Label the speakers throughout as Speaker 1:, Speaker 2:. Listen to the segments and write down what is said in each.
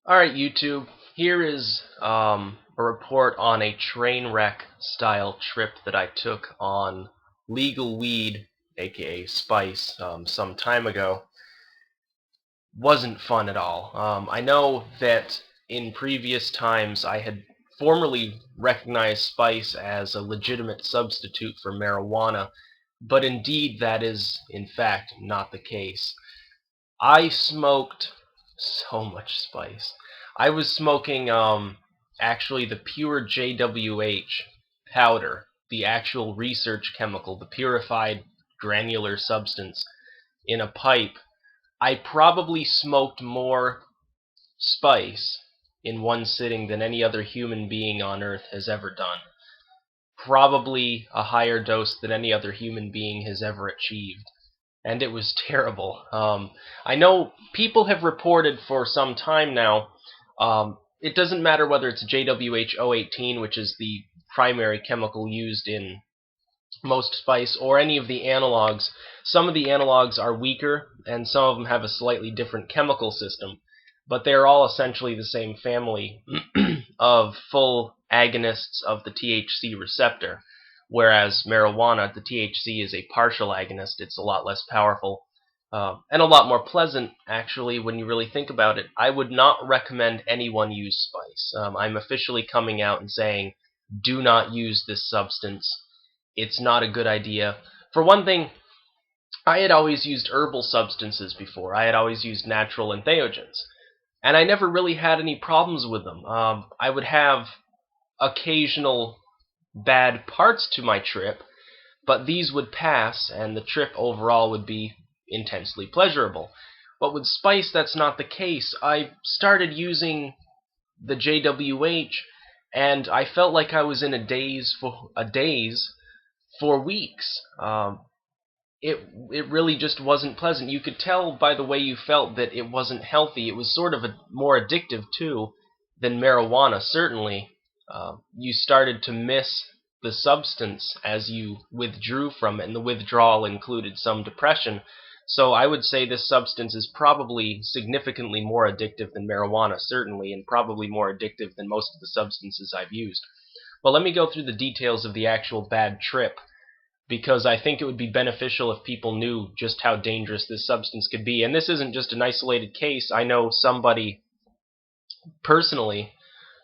Speaker 1: Alright, YouTube, here is a report on a train wreck style trip that I took on legal weed, aka spice, some time ago. Wasn't fun at all. I know that in previous times I had formerly recognized spice as a legitimate substitute for marijuana, but indeed that is, in fact, not the case. I smoked so much spice. I was smoking actually the pure JWH powder, the actual research chemical, the purified granular substance in a pipe. I probably smoked more spice in one sitting than any other human being on earth has ever done. Probably a higher dose than any other human being has ever achieved, and it was terrible. I know people have reported for some time now. It doesn't matter whether it's JWH-018, which is the primary chemical used in most spice, or any of the analogs. Some of the analogs are weaker, and some of them have a slightly different chemical system, but they're all essentially the same family of full agonists of the THC receptor. Whereas marijuana, the THC is a partial agonist. It's a lot less powerful and a lot more pleasant, actually, when you really think about it. I would not recommend anyone use spice. I'm officially coming out and saying, do not use this substance. It's not a good idea. For one thing, I had always used herbal substances before. I had always used natural entheogens, and I never really had any problems with them. I would have occasional bad parts to my trip, but these would pass, and the trip overall would be intensely pleasurable. But with spice, that's not the case. I started using the JWH, and I felt like I was in a daze for weeks. It really just wasn't pleasant. You could tell by the way you felt that it wasn't healthy. It was sort of more addictive too than marijuana. Certainly, you started to miss the substance as you withdrew from it, and the withdrawal included some depression. So I would say this substance is probably significantly more addictive than marijuana, certainly, and probably more addictive than most of the substances I've used. But let me go through the details of the actual bad trip, because I think it would be beneficial if people knew just how dangerous this substance could be. And this isn't just an isolated case. I know somebody personally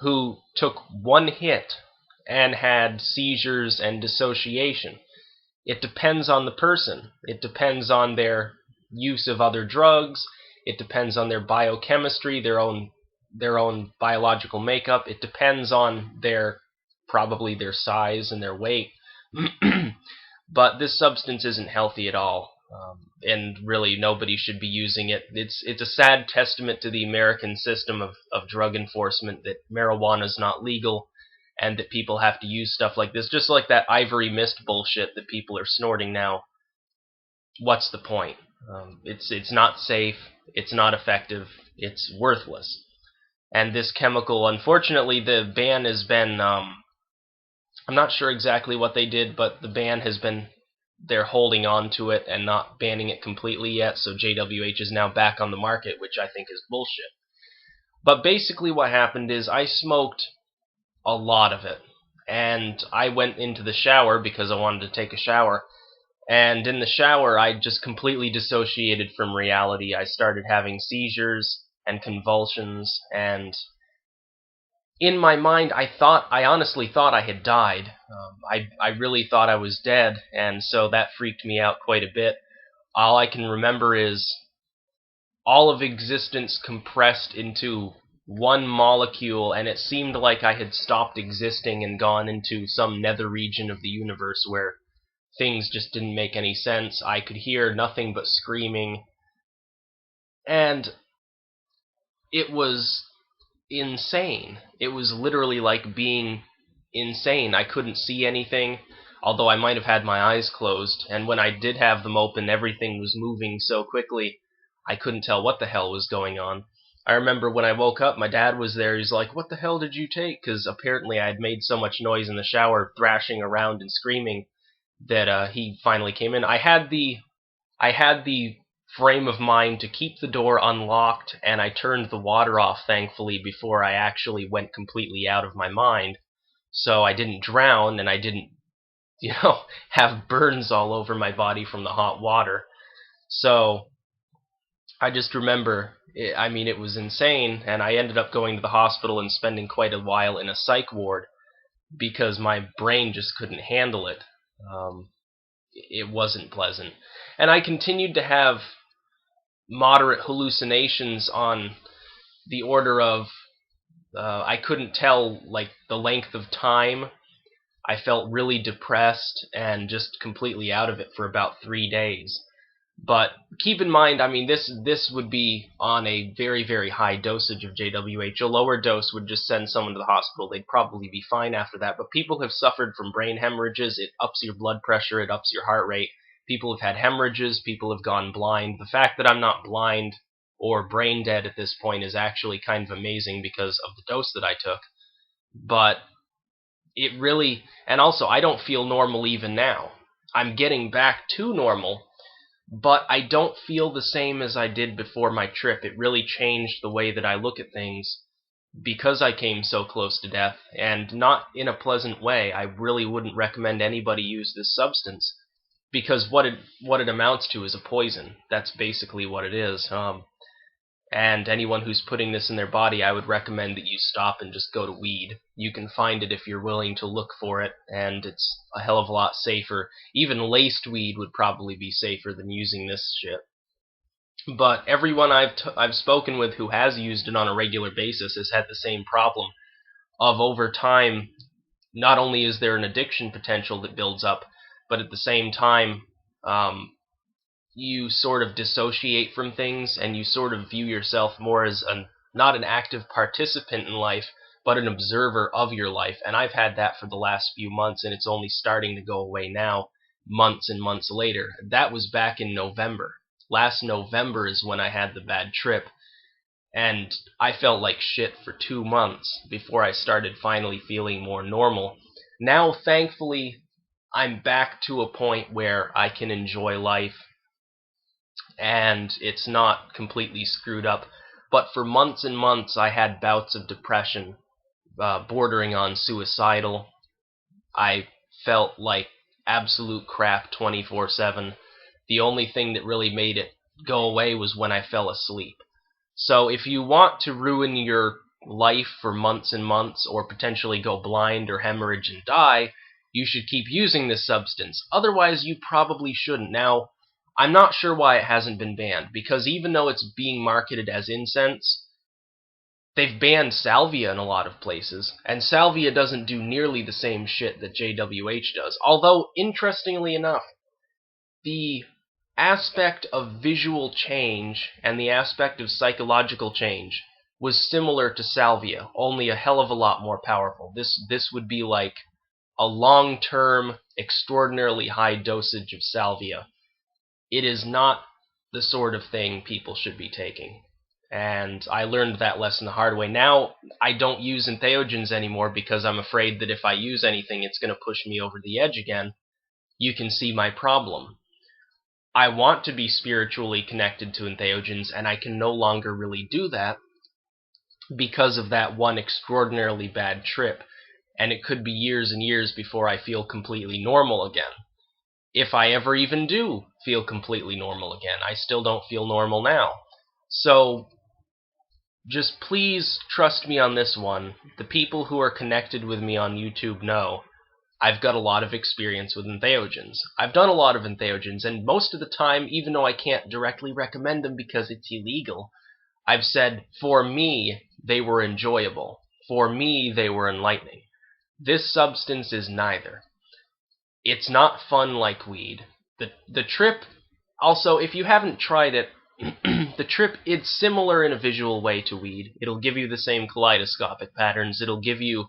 Speaker 1: who took one hit and had seizures and dissociation. It depends on the person. It depends on their use of other drugs. It depends on their biochemistry, their own biological makeup. It depends on probably their size and their weight. But this substance isn't healthy at all, and really nobody should be using it. It's a sad testament to the American system of drug enforcement that marijuana is not legal, and that people have to use stuff like this, just like that ivory mist bullshit that people are snorting now. What's the point? It's not safe. It's not effective. It's worthless. And this chemical, unfortunately, the ban has been. I'm not sure exactly what they did, but the ban has been. They're holding on to it and not banning it completely yet. So JWH is now back on the market, which I think is bullshit. But basically, what happened is I smoked a lot of it, and I went into the shower because I wanted to take a shower. And in the shower, I just completely dissociated from reality. I started having seizures and convulsions, and in my mind, I honestly thought I had died. I really thought I was dead, and so that freaked me out quite a bit. All I can remember is all of existence compressed into one molecule, and it seemed like I had stopped existing and gone into some nether region of the universe where things just didn't make any sense. I could hear nothing but screaming, and it was insane. It was literally like being insane. I couldn't see anything, although I might have had my eyes closed, and when I did have them open, everything was moving so quickly I couldn't tell what the hell was going on. I remember when I woke up, my dad was there. He's like, "What the hell did you take?" Because apparently I had made so much noise in the shower, thrashing around and screaming, that he finally came in. I had the frame of mind to keep the door unlocked, and I turned the water off, thankfully, before I actually went completely out of my mind. So I didn't drown, and I didn't, have burns all over my body from the hot water. So I just remember, it was insane, and I ended up going to the hospital and spending quite a while in a psych ward because my brain just couldn't handle it. It wasn't pleasant. And I continued to have moderate hallucinations on the order of, I couldn't tell, like, the length of time. I felt really depressed and just completely out of it for about 3 days. But keep in mind, this would be on a very, very high dosage of JWH. A lower dose would just send someone to the hospital. They'd probably be fine after that. But people have suffered from brain hemorrhages. It ups your blood pressure. It ups your heart rate. People have had hemorrhages. People have gone blind. The fact that I'm not blind or brain dead at this point is actually kind of amazing because of the dose that I took. But it really, and also I don't feel normal even now. I'm getting back to normal, but I don't feel the same as I did before my trip. It really changed the way that I look at things because I came so close to death, and not in a pleasant way. I really wouldn't recommend anybody use this substance because what it amounts to is a poison. That's basically what it is. And anyone who's putting this in their body, I would recommend that you stop and just go to weed. You can find it if you're willing to look for it, and it's a hell of a lot safer. Even laced weed would probably be safer than using this shit. But everyone I've spoken with who has used it on a regular basis has had the same problem of, over time, not only is there an addiction potential that builds up, but at the same time, you sort of dissociate from things, and you sort of view yourself more as not an active participant in life, but an observer of your life. And I've had that for the last few months, and it's only starting to go away now, months and months later. That was back in November. Last November is when I had the bad trip, and I felt like shit for 2 months before I started finally feeling more normal. Now, thankfully, I'm back to a point where I can enjoy life, and it's not completely screwed up. But for months and months, I had bouts of depression, bordering on suicidal. I felt like absolute crap 24/7. The only thing that really made it go away was when I fell asleep. So if you want to ruin your life for months and months, or potentially go blind or hemorrhage and die, you should keep using this substance. Otherwise, you probably shouldn't. Now, I'm not sure why it hasn't been banned, because even though it's being marketed as incense, they've banned salvia in a lot of places, and salvia doesn't do nearly the same shit that JWH does. Although, interestingly enough, the aspect of visual change and the aspect of psychological change was similar to salvia, only a hell of a lot more powerful. This would be like a long-term, extraordinarily high dosage of salvia. It is not the sort of thing people should be taking. And I learned that lesson the hard way. Now, I don't use entheogens anymore because I'm afraid that if I use anything, it's going to push me over the edge again. You can see my problem. I want to be spiritually connected to entheogens, and I can no longer really do that because of that one extraordinarily bad trip. And it could be years and years before I feel completely normal again. If I ever even do feel completely normal again. I still don't feel normal now. So, just please trust me on this one. The people who are connected with me on YouTube know I've got a lot of experience with entheogens. I've done a lot of entheogens, and most of the time, even though I can't directly recommend them because it's illegal, I've said, for me, they were enjoyable. For me, they were enlightening. This substance is neither. It's not fun like weed. The trip, also, if you haven't tried it, the trip, it's similar in a visual way to weed. It'll give you the same kaleidoscopic patterns. It'll give you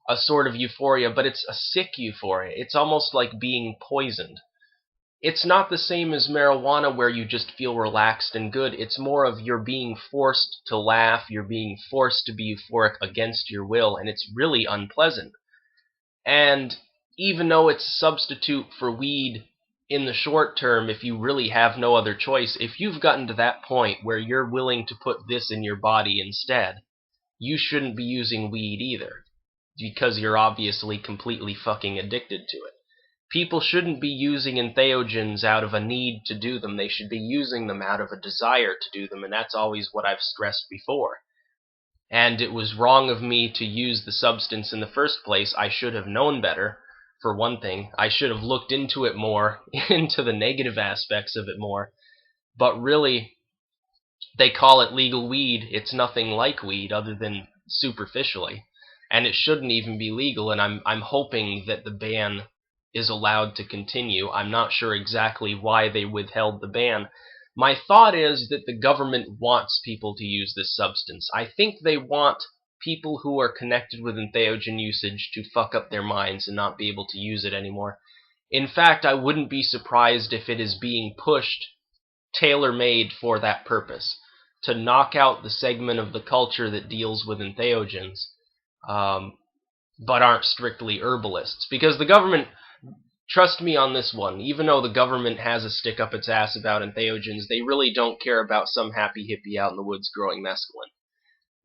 Speaker 1: a sort of euphoria, but it's a sick euphoria. It's almost like being poisoned. It's not the same as marijuana where you just feel relaxed and good. It's more of you're being forced to laugh, you're being forced to be euphoric against your will, and it's really unpleasant. And even though it's a substitute for weed, in the short term, if you really have no other choice, if you've gotten to that point where you're willing to put this in your body instead, you shouldn't be using weed either, because you're obviously completely fucking addicted to it. People shouldn't be using entheogens out of a need to do them. They should be using them out of a desire to do them, and that's always what I've stressed before. And it was wrong of me to use the substance in the first place. I should have known better, for one thing. I should have looked into it more, into the negative aspects of it more. But really, they call it legal weed. It's nothing like weed other than superficially. And it shouldn't even be legal, and I'm hoping that the ban is allowed to continue. I'm not sure exactly why they withheld the ban. My thought is that the government wants people to use this substance. I think they want people who are connected with entheogen usage to fuck up their minds and not be able to use it anymore. In fact, I wouldn't be surprised if it is being pushed tailor-made for that purpose, to knock out the segment of the culture that deals with entheogens, but aren't strictly herbalists. Because the government, trust me on this one, even though the government has a stick up its ass about entheogens, they really don't care about some happy hippie out in the woods growing mescaline.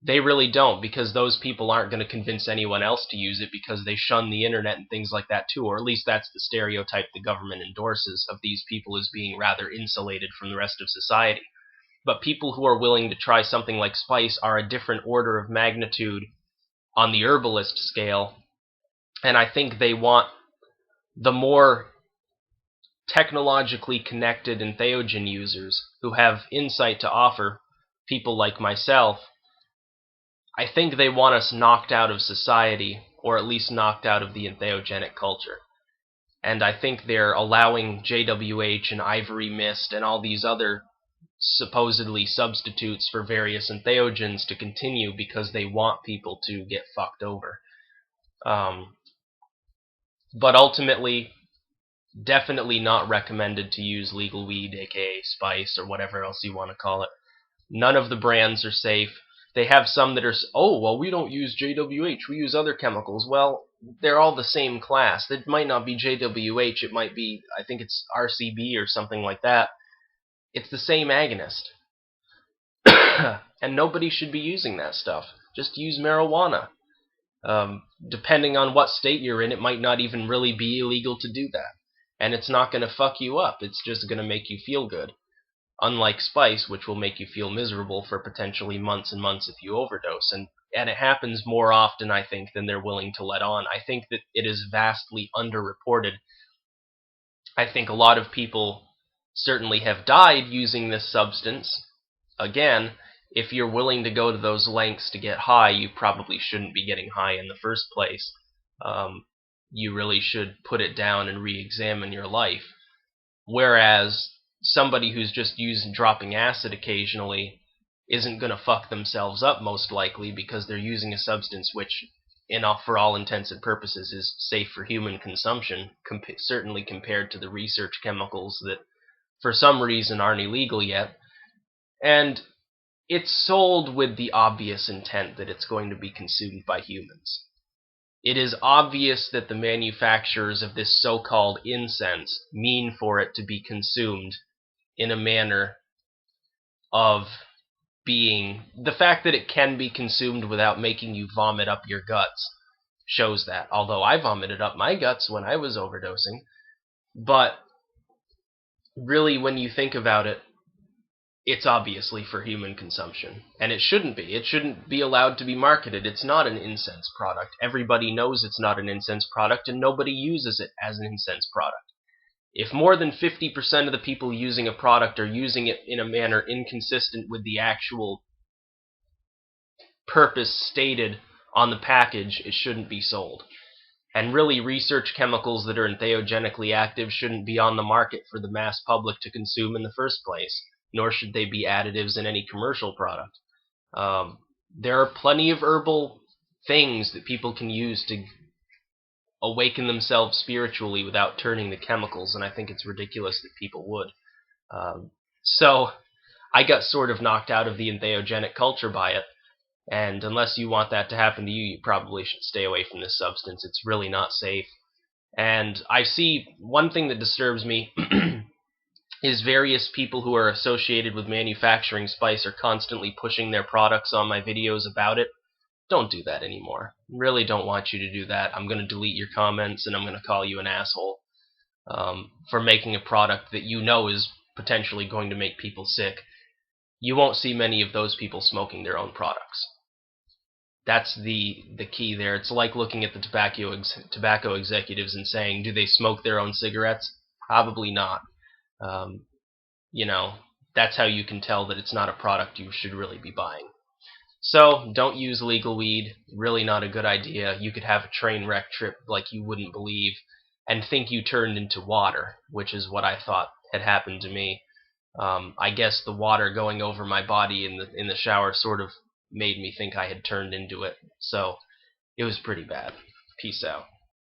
Speaker 1: They really don't, because those people aren't going to convince anyone else to use it because they shun the internet and things like that too, or at least that's the stereotype the government endorses of these people as being rather insulated from the rest of society. But people who are willing to try something like spice are a different order of magnitude on the herbalist scale, and I think they want the more technologically connected entheogen users who have insight to offer, people like myself. I think they want us knocked out of society, or at least knocked out of the entheogenic culture. And I think they're allowing JWH and Ivory Mist and all these other supposedly substitutes for various entheogens to continue because they want people to get fucked over. But ultimately, definitely not recommended to use legal weed, aka spice, or whatever else you want to call it. None of the brands are safe. They have some that are, oh, well, we don't use JWH, we use other chemicals. Well, they're all the same class. It might not be JWH, it might be, I think it's RCB or something like that. It's the same agonist. And nobody should be using that stuff. Just use marijuana. Depending on what state you're in, it might not even really be illegal to do that. And it's not going to fuck you up. It's just going to make you feel good. Unlike spice, which will make you feel miserable for potentially months and months if you overdose. And it happens more often, I think, than they're willing to let on. I think that it is vastly underreported. I think a lot of people certainly have died using this substance. Again, if you're willing to go to those lengths to get high, you probably shouldn't be getting high in the first place. You really should put it down and re-examine your life. Whereas somebody who's just dropping acid occasionally isn't going to fuck themselves up most likely because they're using a substance which, for all intents and purposes, is safe for human consumption, certainly compared to the research chemicals that for some reason aren't illegal yet. And it's sold with the obvious intent that it's going to be consumed by humans. It is obvious that the manufacturers of this so-called incense mean for it to be consumed in a manner of being... The fact that it can be consumed without making you vomit up your guts shows that. Although I vomited up my guts when I was overdosing. But really, when you think about it, it's obviously for human consumption. And it shouldn't be. It shouldn't be allowed to be marketed. It's not an incense product. Everybody knows it's not an incense product, and nobody uses it as an incense product. If more than 50% of the people using a product are using it in a manner inconsistent with the actual purpose stated on the package, it shouldn't be sold. And really, research chemicals that are entheogenically active shouldn't be on the market for the mass public to consume in the first place, nor should they be additives in any commercial product. There are plenty of herbal things that people can use to awaken themselves spiritually without turning to chemicals, and I think it's ridiculous that people would. So I got sort of knocked out of the entheogenic culture by it, and unless you want that to happen to you, you probably should stay away from this substance. It's really not safe, And I see one thing that disturbs me is various people who are associated with manufacturing spice are constantly pushing their products on my videos about it. Don't do that anymore. Really don't want you to do that. I'm going to delete your comments and I'm going to call you an asshole for making a product that you know is potentially going to make people sick. You won't see many of those people smoking their own products. That's the key there. It's like looking at the tobacco executives and saying, do they smoke their own cigarettes? Probably not. Um, you know, that's how you can tell that it's not a product you should really be buying. So don't use legal weed. Really not a good idea. You could have a train wreck trip like you wouldn't believe and think you turned into water, which is what I thought had happened to me. I guess the water going over my body in the shower sort of made me think I had turned into it. So it was pretty bad. Peace out.